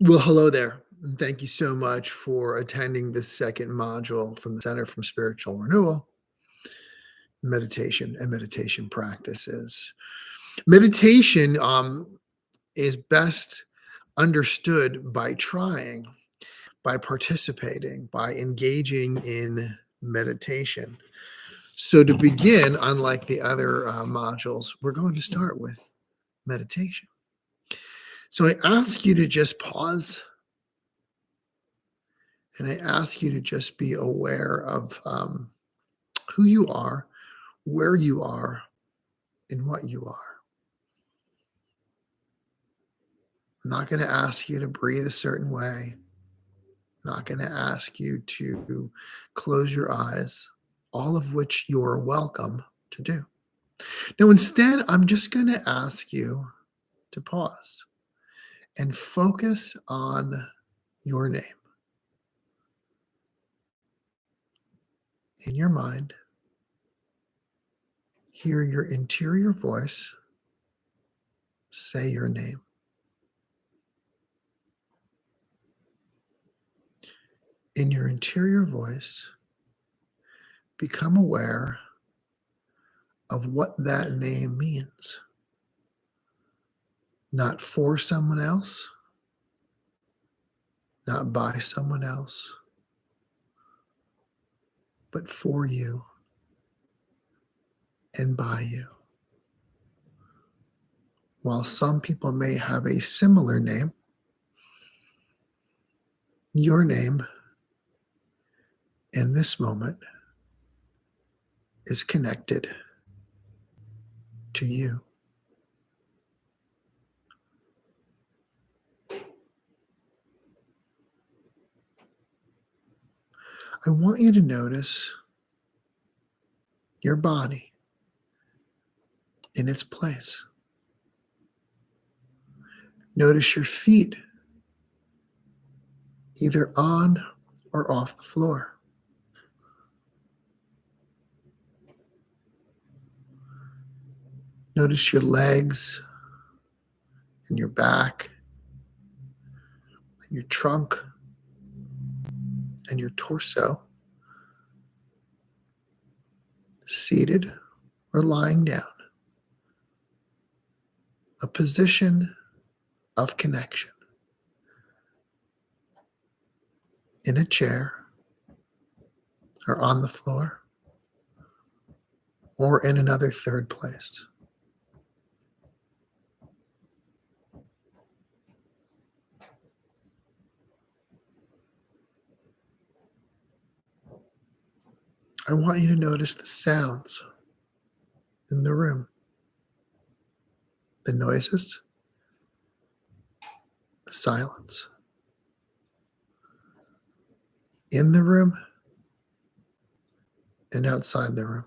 Well, hello there. And thank you so much for attending this second module from the Center for Spiritual Renewal, meditation and meditation practices. Meditation is best understood by trying, by participating, by engaging in meditation. So, to begin, unlike the other modules, we're going to start with meditation. So, I ask you to just pause and I ask you to just be aware of who you are, where you are, and what you are. I'm not going to ask you to breathe a certain way. I'm not going to ask you to close your eyes, all of which you are welcome to do. Now, instead, I'm just going to ask you to pause and focus on your name in your mind. Hear your interior voice say your name. In your interior voice, become aware of what that name means. Not for someone else, not by someone else, but for you and by you. While some people may have a similar name, your name in this moment is connected to you. I want you to notice your body in its place. Notice your feet either on or off the floor. Notice your legs and your back and your trunk and your torso, seated or lying down. A position of connection in a chair or on the floor or in another third place. I want you to notice the sounds in the room, the noises, the silence. In the room and outside the room.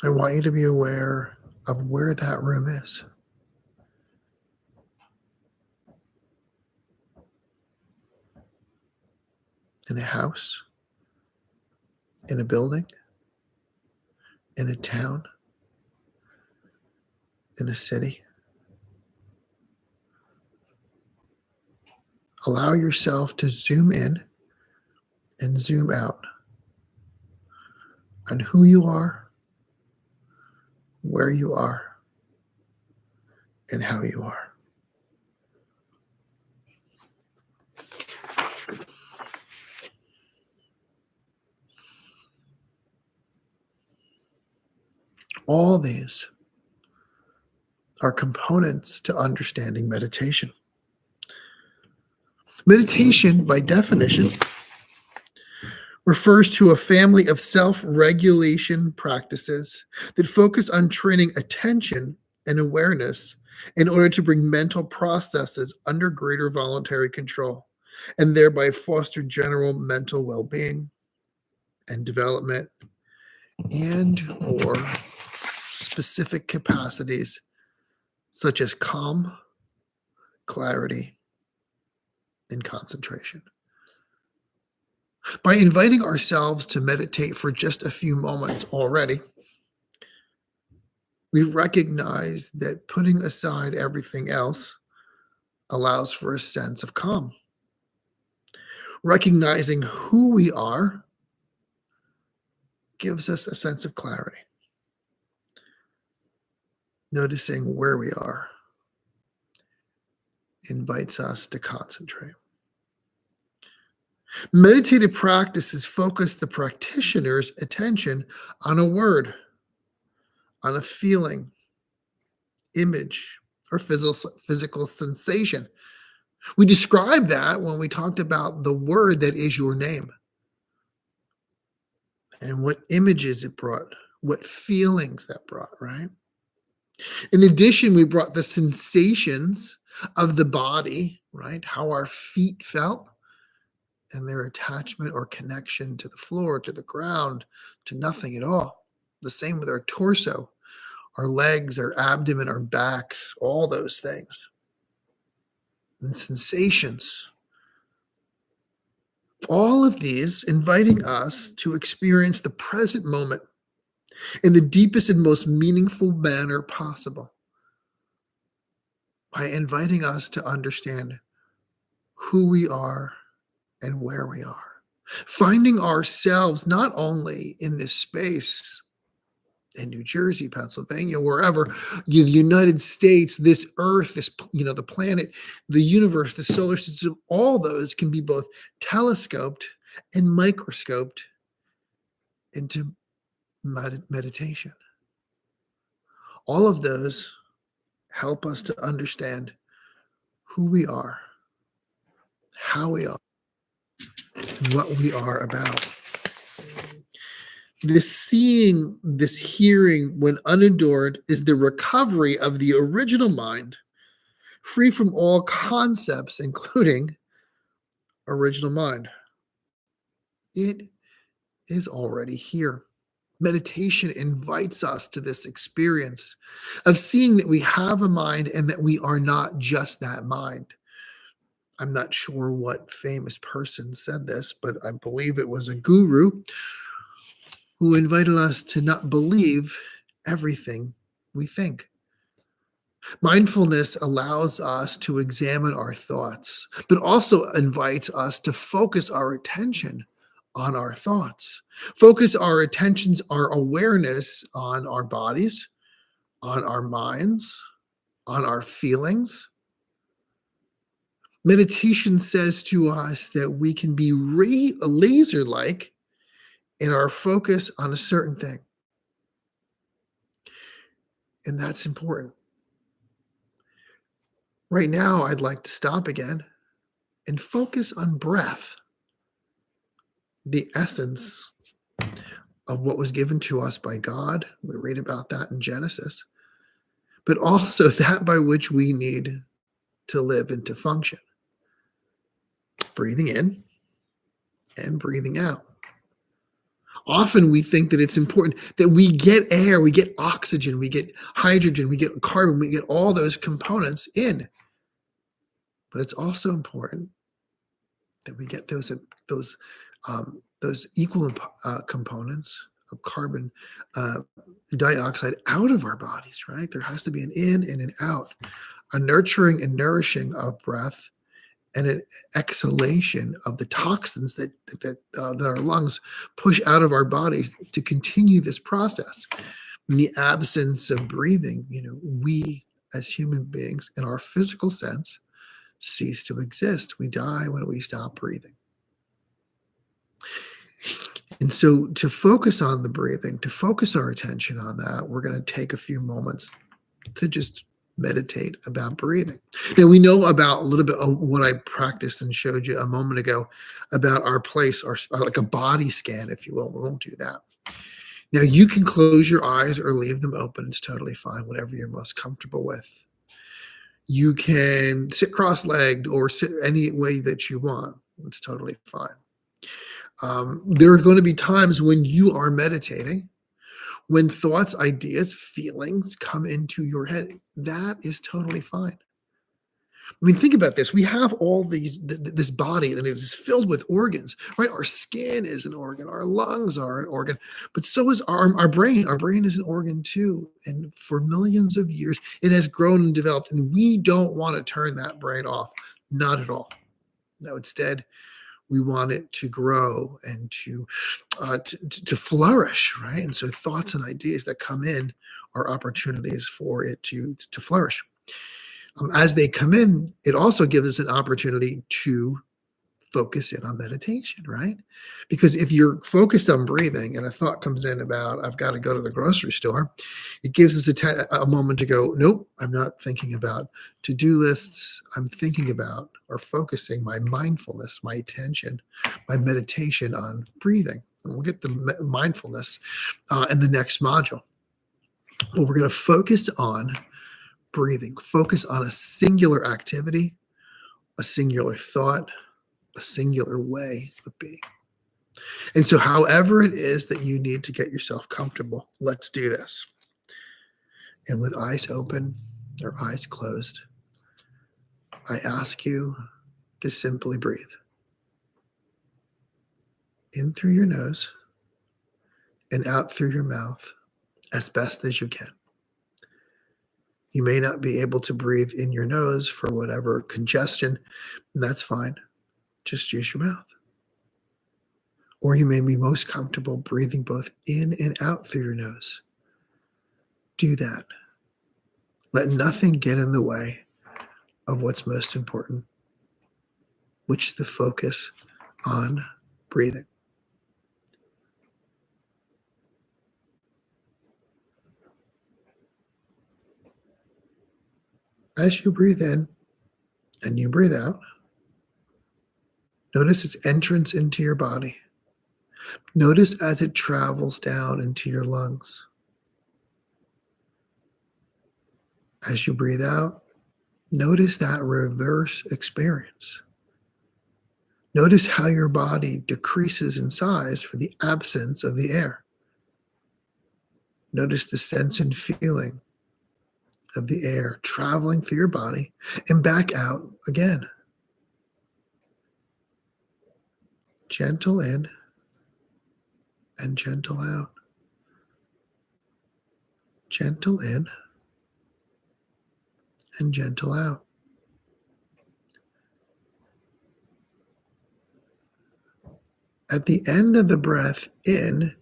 I want you to be aware of where that room is. In a house, in a building, in a town, in a city. Allow yourself to zoom in and zoom out on who you are, where you are, and how you are. All these are components to understanding meditation. Meditation, by definition, refers to a family of self-regulation practices that focus on training attention and awareness in order to bring mental processes under greater voluntary control and thereby foster general mental well-being and development and or specific capacities such as calm, clarity, and concentration. By inviting ourselves to meditate for just a few moments already, We recognize that putting aside everything else allows for a sense of calm. Recognizing who we are gives us a sense of clarity. Noticing where we are invites us to concentrate. Meditative practices focus the practitioner's attention on a word, on a feeling, image, or physical sensation. We described that when we talked about the word that is your name and what images it brought, what feelings that brought, right? In addition, we brought the sensations of the body, right? How our feet felt and their attachment or connection to the floor, to the ground, to nothing at all. The same with our torso, our legs, our abdomen, our backs, all those things. And sensations. All of these inviting us to experience the present moment in the deepest and most meaningful manner possible by inviting us to understand who we are and where we are. Finding ourselves not only in this space in New Jersey, Pennsylvania, wherever, the United States, this earth, this, the planet, the universe, the solar system, all those can be both telescoped and microscoped into meditation. All of those help us to understand who we are, how we are, and what we are about. This seeing, this hearing, when unadored, is the recovery of the original mind, free from all concepts, including original mind. It is already here. Meditation invites us to this experience of seeing that we have a mind and that we are not just that mind. I'm not sure what famous person said this, but I believe it was a guru who invited us to not believe everything we think. Mindfulness allows us to examine our thoughts, but also invites us to focus our attention on our thoughts. Focus our attentions, our awareness on our bodies, on our minds, on our feelings. Meditation says to us that we can be laser-like in our focus on a certain thing. And that's important. Right now, I'd like to stop again and focus on breath, the essence of what was given to us by God. We read about that in Genesis, but also that by which we need to live and to function. Breathing in and breathing out. Often we think that it's important that we get air, we get oxygen, we get hydrogen, we get carbon, we get all those components in. But it's also important that we get those equal components of carbon dioxide out of our bodies, right? There has to be an in and an out, a nurturing and nourishing of breath, and an exhalation of the toxins that our lungs push out of our bodies to continue this process. In the absence of breathing, we as human beings, in our physical sense, cease to exist. We die when we stop breathing. And so to focus on the breathing, to focus our attention on that, we're going to take a few moments to just meditate about breathing. Now, we know about a little bit of what I practiced and showed you a moment ago about our place, or like a body scan, if you will. We won't do that. Now, you can close your eyes or leave them open. It's totally fine, whatever you're most comfortable with. You can sit cross-legged or sit any way that you want. It's totally fine. There are going to be times when you are meditating, when thoughts, ideas, feelings come into your head. That is totally fine. I mean, think about this. We have all this body and it is filled with organs, right? Our skin is an organ, our lungs are an organ, but so is our brain. Our brain is an organ too. And for millions of years, it has grown and developed, and we don't want to turn that brain off. Not at all. No, instead, we want it to grow and to flourish, right? And so thoughts and ideas that come in are opportunities for it to flourish. As they come in, it also gives us an opportunity to focus in on meditation, right? Because if you're focused on breathing and a thought comes in about, I've got to go to the grocery store, it gives us a moment to go, nope, I'm not thinking about to-do lists. I'm thinking about or focusing my mindfulness, my attention, my meditation on breathing. And we'll get the mindfulness in the next module. But we're going to focus on breathing, focus on a singular activity, a singular thought, a singular way of being. And so, however it is that you need to get yourself comfortable, let's do this. And with eyes open or eyes closed, I ask you to simply breathe in through your nose and out through your mouth as best as you can. You may not be able to breathe in your nose for whatever congestion, and that's fine. Just use your mouth. Or you may be most comfortable breathing both in and out through your nose. Do that. Let nothing get in the way of what's most important, which is the focus on breathing. As you breathe in and you breathe out, notice its entrance into your body. Notice as it travels down into your lungs. As you breathe out, notice that reverse experience. Notice how your body decreases in size for the absence of the air. Notice the sense and feeling of the air traveling through your body and back out again. Gentle in and gentle out. Gentle in and gentle out. At the end of the breath in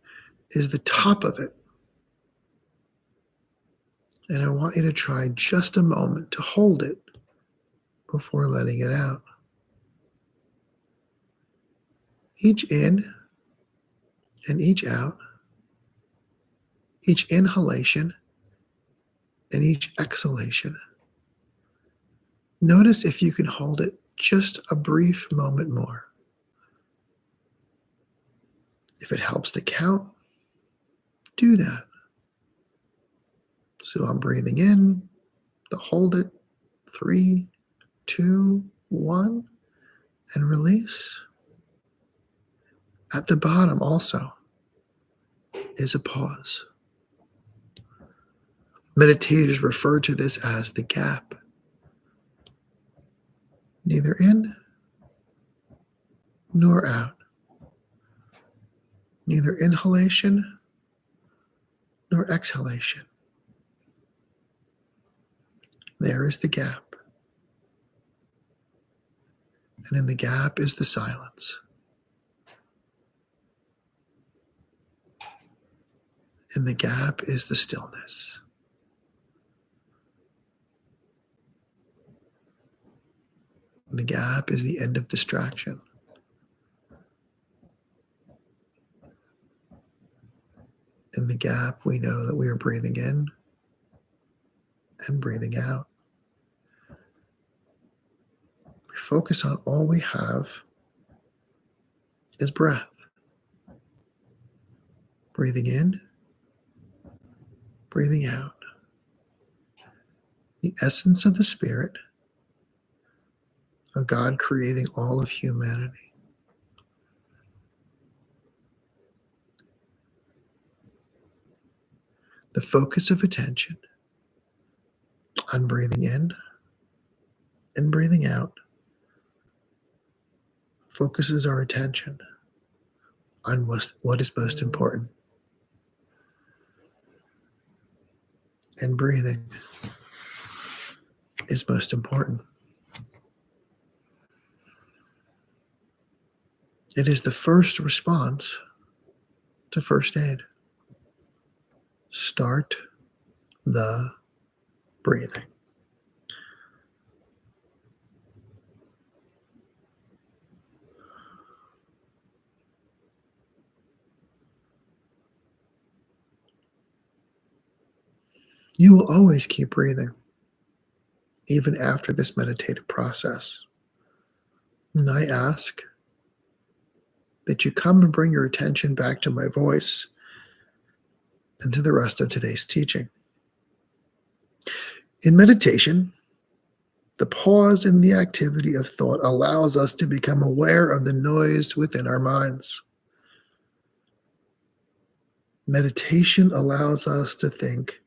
is the top of it. And I want you to try just a moment to hold it before letting it out. Each in and each out, each inhalation and each exhalation. Notice if you can hold it just a brief moment more. If it helps to count, do that. So I'm breathing in, to hold it, 3, 2, 1, and release. At the bottom also is a pause. Meditators refer to this as the gap. Neither in nor out. Neither inhalation nor exhalation. There is the gap. And in the gap is the silence. In the gap is the stillness. In the gap is the end of distraction. In the gap, we know that we are breathing in and breathing out. We focus on all we have is breath. Breathing in, breathing out. The essence of the Spirit of God creating all of humanity. The focus of attention on breathing in and breathing out focuses our attention on what is most important. And breathing is most important. It is the first response to first aid. Start the breathing. You will always keep breathing, even after this meditative process. And I ask that you come and bring your attention back to my voice and to the rest of today's teaching. In meditation, the pause in the activity of thought allows us to become aware of the noise within our minds. Meditation allows us to think,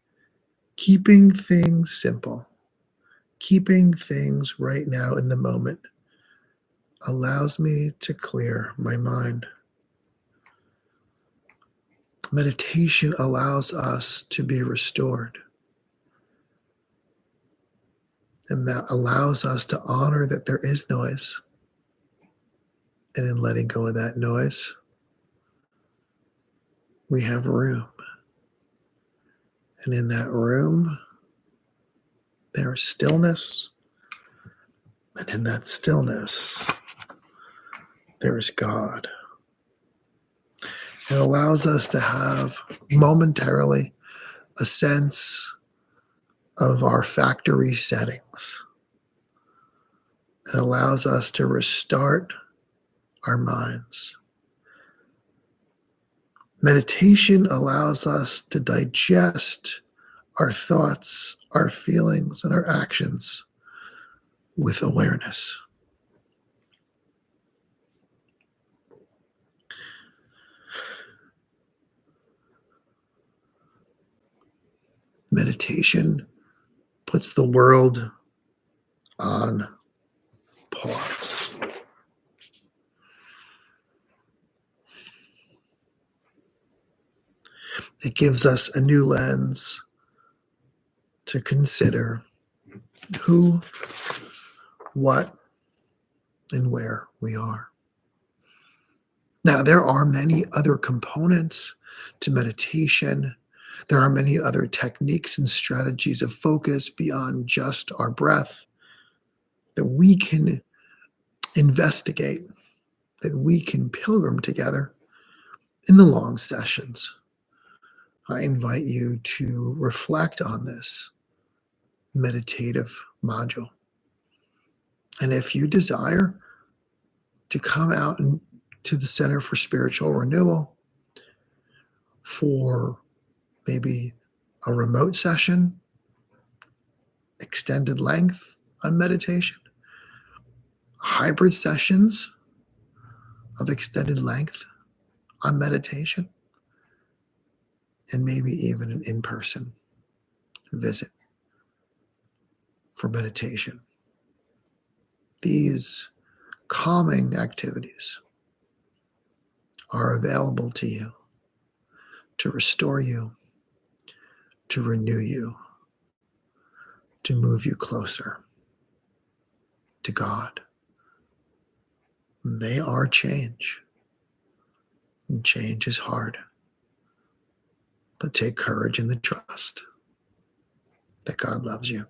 keeping things simple, keeping things right now in the moment, allows me to clear my mind. Meditation allows us to be restored. And that allows us to honor that there is noise. And in letting go of that noise, we have room. And in that room, there is stillness. And in that stillness, there is God. It allows us to have momentarily a sense of our factory settings. It allows us to restart our minds. Meditation allows us to digest our thoughts, our feelings, and our actions with awareness. Meditation puts the world on pause. It gives us a new lens to consider who, what, and where we are. Now, there are many other components to meditation. There are many other techniques and strategies of focus beyond just our breath that we can investigate, that we can pilgrim together in the long sessions. I invite you to reflect on this meditative module. And if you desire to come out to the Center for Spiritual Renewal for maybe a remote session, extended length on meditation, hybrid sessions of extended length on meditation, and maybe even an in-person visit for meditation. These calming activities are available to you to restore you, to renew you, to move you closer to God. They are change. And change is hard. But take courage in the trust that God loves you.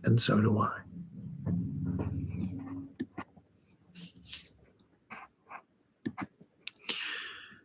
And so do I.